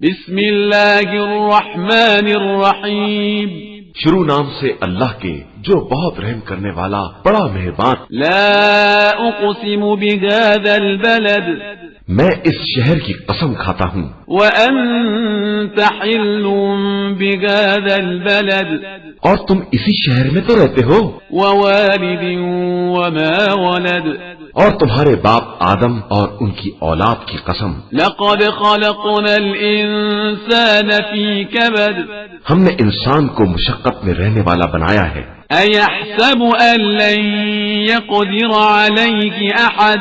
بسم اللہ الرحمن الرحیم، شروع نام سے اللہ کے جو بہت رحم کرنے والا بڑا مہربان۔ لا اقسم بهذا البلد، میں اس شہر کی قسم کھاتا ہوں۔ وانت حل بهذا البلد، اور تم اسی شہر میں تو رہتے ہو۔ ووالد وما ولد، اور تمہارے باپ آدم اور ان کی اولاد کی قسم۔ لقد خلقنا الانسان في كبد، ہم نے انسان کو مشقت میں رہنے والا بنایا ہے۔ أيحسب أن لن يقدر عليه أحد،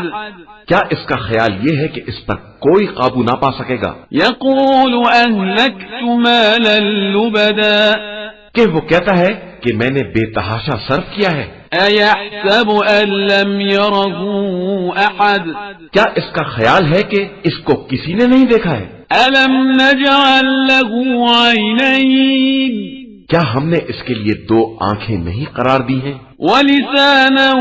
کیا اس کا خیال یہ ہے کہ اس پر کوئی قابو نہ پا سکے گا؟ يقول أهلكت مالا لبدا، کہ وہ کہتا ہے کہ میں نے بے تحاشا صرف کیا ہے۔ أيحسب أن لم يره أحد، کیا اس کا خیال ہے کہ اس کو کسی نے نہیں دیکھا ہے؟ ألم نجعل له عينين، کیا ہم نے اس کے لیے دو آنکھیں نہیں قرار دی ہیں؟ ولسانا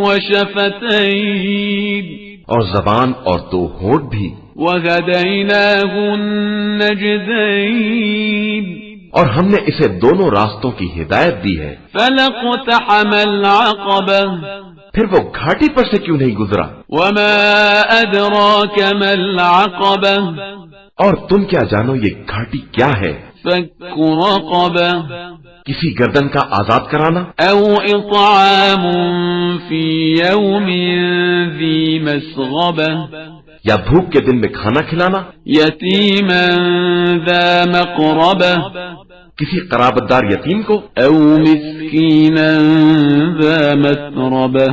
وشفتين، اور زبان اور دو ہونٹ بھی۔ وهديناه النجدين، اور ہم نے اسے دونوں راستوں کی ہدایت دی ہے۔ فلاقتحم العقبة، پھر وہ گھاٹی پر سے کیوں نہیں گزرا؟ وما أدراك ما العقبة، اور تم کیا جانو یہ گھاٹی کیا ہے؟ فك رقبة، کسی گردن کا آزاد کرانا، أو إطعام في يوم ذي مسغبة، یا بھوک کے دن میں کھانا کھلانا، يتيما ذا مقربة، کسی قرابت دار یتیم کو، أو مسكينا ذا متربة،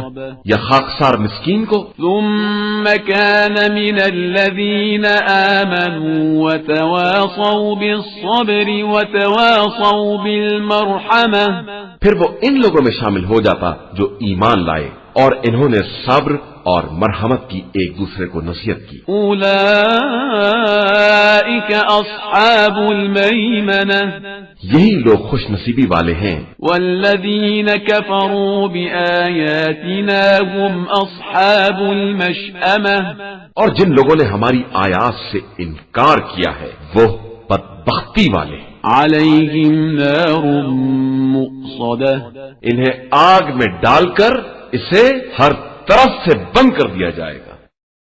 یا خاکسار مسکین کو۔ ثم كان من الذين آمنوا وتواصوا بالصبر وتواصوا بالمرحمة، پھر وہ ان لوگوں میں شامل ہو جاتا جو ایمان لائے اور انہوں نے صبر اور مرحمت کی ایک دوسرے کو نصیحت کی۔ أولئك أصحاب الميمنة، یہی لوگ خوش نصیبی والے ہیں۔ والذين كفروا بآياتنا هم أصحاب المشأمة، اور جن لوگوں نے ہماری آیات سے انکار کیا ہے وہ بدبختی والے۔ عليهم نار مؤصدة، انہیں آگ میں ڈال کر اسے ہر طرف سے بند کر دیا جائے گا۔